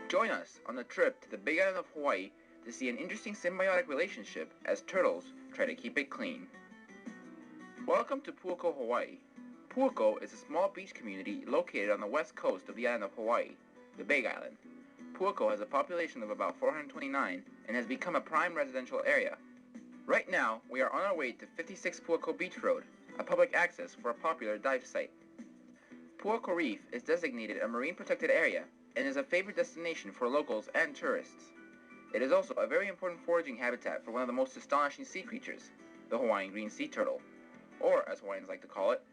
Join us on a trip to the Big Island of Hawaii to see an interesting symbiotic relationship as turtles try to keep it clean. Welcome to Puako, Hawaii. Puako is a small beach community located on the west coast of the island of Hawaii, the Big Island. Puako has a population of about 429 and has become a prime residential area. Right now, we are on our way to 56 Puako Beach Road, a public access for a popular dive site. Puako Reef is designated a marine protected area and is a favorite destination for locals and tourists. It is also a very important foraging habitat for one of the most astonishing sea creatures, the Hawaiian green sea turtle, or as Hawaiians like to call it,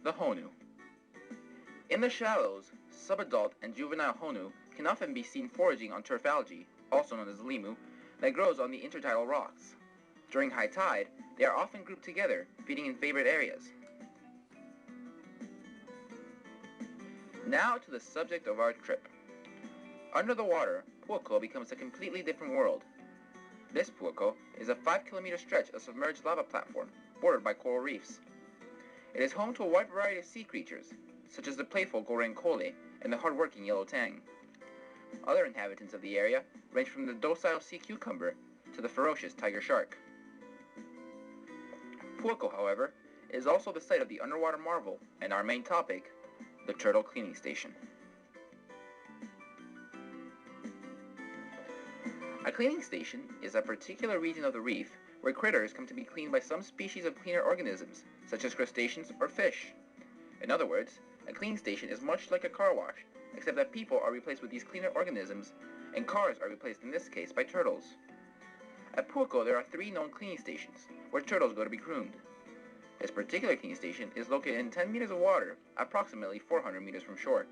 the honu. In the shallows, subadult and juvenile honu can often be seen foraging on turf algae, also known as limu, that grows on the intertidal rocks. During high tide, they are often grouped together, feeding in favorite areas. Now to the subject of our trip. Under the water, Puako becomes a completely different world. This Puako is a 5-kilometer stretch of submerged lava platform, bordered by coral reefs. It is home to a wide variety of sea creatures, such as the playful gorenkole and the hard-working yellow tang. Other inhabitants of the area range from the docile sea cucumber to the ferocious tiger shark. Puako, however, is also the site of the underwater marvel and our main topic, the turtle cleaning station. A cleaning station is a particular region of the reef where critters come to be cleaned by some species of cleaner organisms, such as crustaceans or fish. In other words, a cleaning station is much like a car wash, except that people are replaced with these cleaner organisms, and cars are replaced in this case by turtles. At Puako, there are 3 known cleaning stations, where turtles go to be groomed. This particular cleaning station is located in 10 meters of water, approximately 400 meters from shore.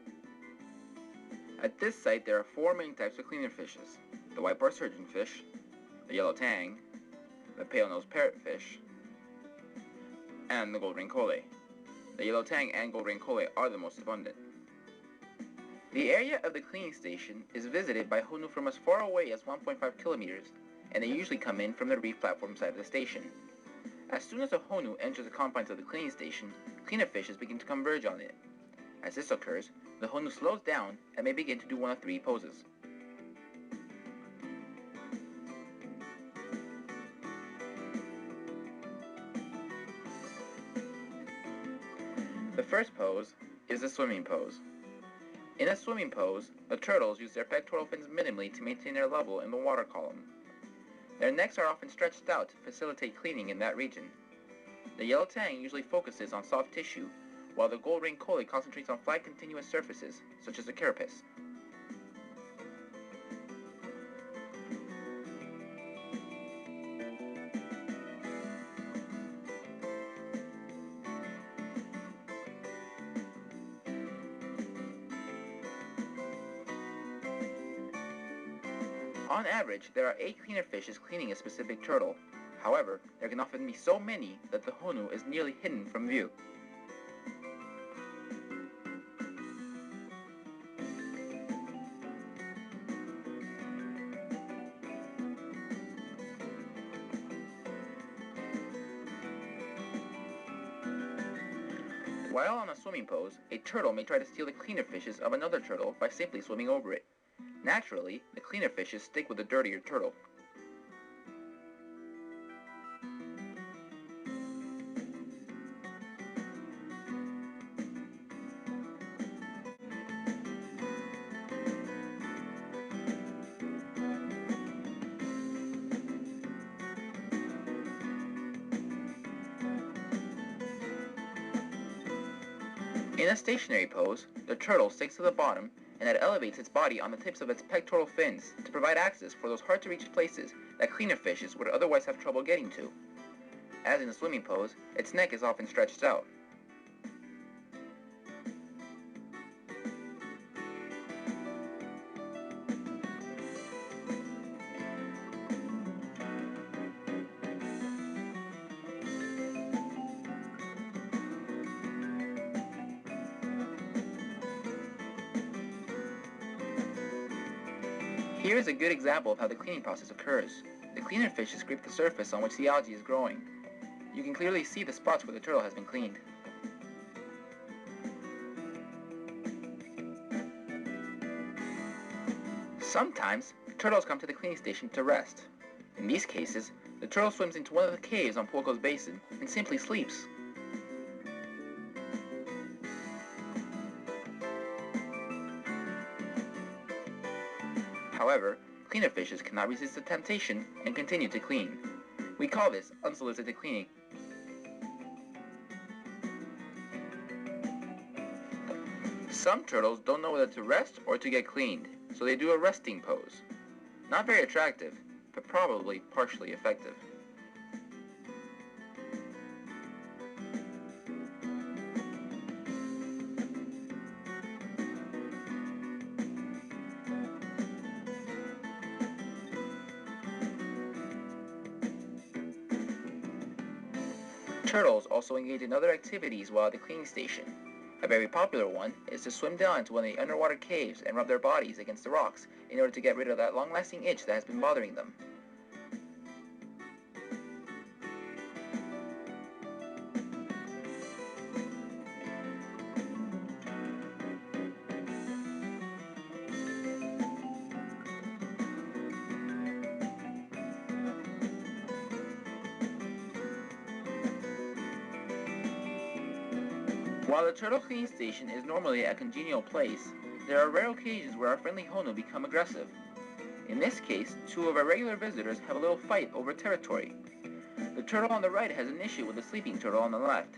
At this site, there are 4 main types of cleaner fishes: the white-bar surgeonfish, the yellow tang, the pale-nosed parrotfish, and the gorenkole. The yellow tang and gorenkole are the most abundant. The area of the cleaning station is visited by honu from as far away as 1.5 kilometers, and they usually come in from the reef platform side of the station. As soon as a honu enters the confines of the cleaning station, cleaner fishes begin to converge on it. As this occurs, the honu slows down and may begin to do one of 3 poses. The first pose is the swimming pose. In a swimming pose, the turtles use their pectoral fins minimally to maintain their level in the water column. Their necks are often stretched out to facilitate cleaning in that region. The yellow tang usually focuses on soft tissue, while the gorenkole concentrates on flat continuous surfaces, such as the carapace. On average, there are 8 cleaner fishes cleaning a specific turtle. However, there can often be so many that the honu is nearly hidden from view. While on a swimming pose, a turtle may try to steal the cleaner fishes of another turtle by simply swimming over it. Naturally, the cleaner fishes stick with the dirtier turtle. In a stationary pose, the turtle sinks to the bottom and it elevates its body on the tips of its pectoral fins to provide access for those hard-to-reach places that cleaner fishes would otherwise have trouble getting to. As in a swimming pose, its neck is often stretched out. Here is a good example of how the cleaning process occurs. The cleaner fishes scrape the surface on which the algae is growing. You can clearly see the spots where the turtle has been cleaned. Sometimes, turtles come to the cleaning station to rest. In these cases, the turtle swims into one of the caves on Puako's basin and simply sleeps. However, cleaner fishes cannot resist the temptation and continue to clean. We call this unsolicited cleaning. Some turtles don't know whether to rest or to get cleaned, so they do a resting pose. Not very attractive, but probably partially effective. Turtles also engage in other activities while at the cleaning station. A very popular one is to swim down into one of the underwater caves and rub their bodies against the rocks in order to get rid of that long-lasting itch that has been bothering them. While the turtle cleaning station is normally a congenial place, there are rare occasions where our friendly Honu become aggressive. In this case, two of our regular visitors have a little fight over territory. The turtle on the right has an issue with the sleeping turtle on the left.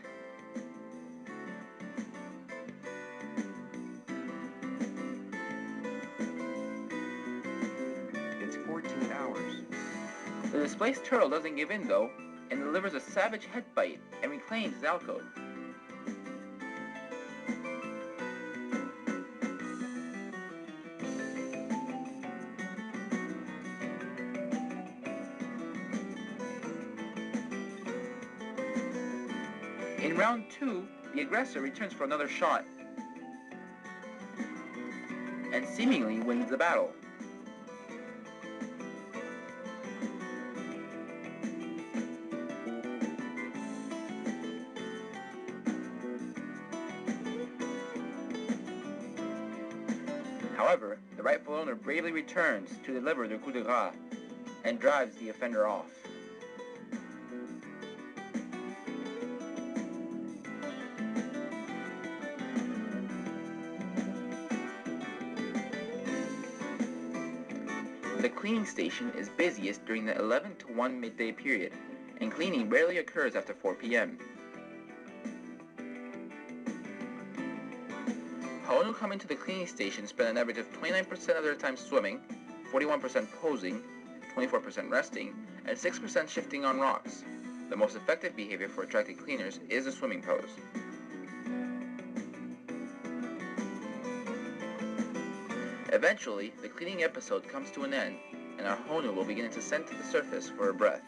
It's 14 hours. The displaced turtle doesn't give in though, and delivers a savage head bite and reclaims his alcove. In round 2, the aggressor returns for another shot, and seemingly wins the battle. However, the rightful owner bravely returns to deliver the coup de grace, and drives the offender off. The cleaning station is busiest during the 11 to 1 midday period, and cleaning rarely occurs after 4 p.m. Honu come into the cleaning station spend an average of 29% of their time swimming, 41% posing, 24% resting, and 6% shifting on rocks. The most effective behavior for attracting cleaners is the swimming pose. Eventually, the cleaning episode comes to an end, and our Honu will begin to ascend to the surface for a breath.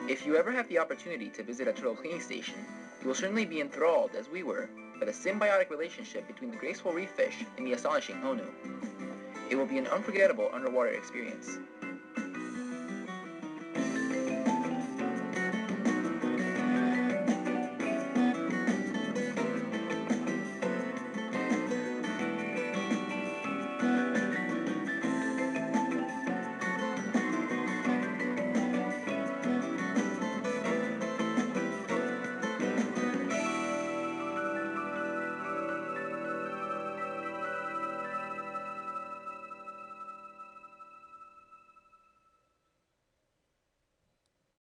If you ever have the opportunity to visit a turtle cleaning station, you will certainly be enthralled, as we were, by the symbiotic relationship between the graceful reef fish and the astonishing Honu. It will be an unforgettable underwater experience.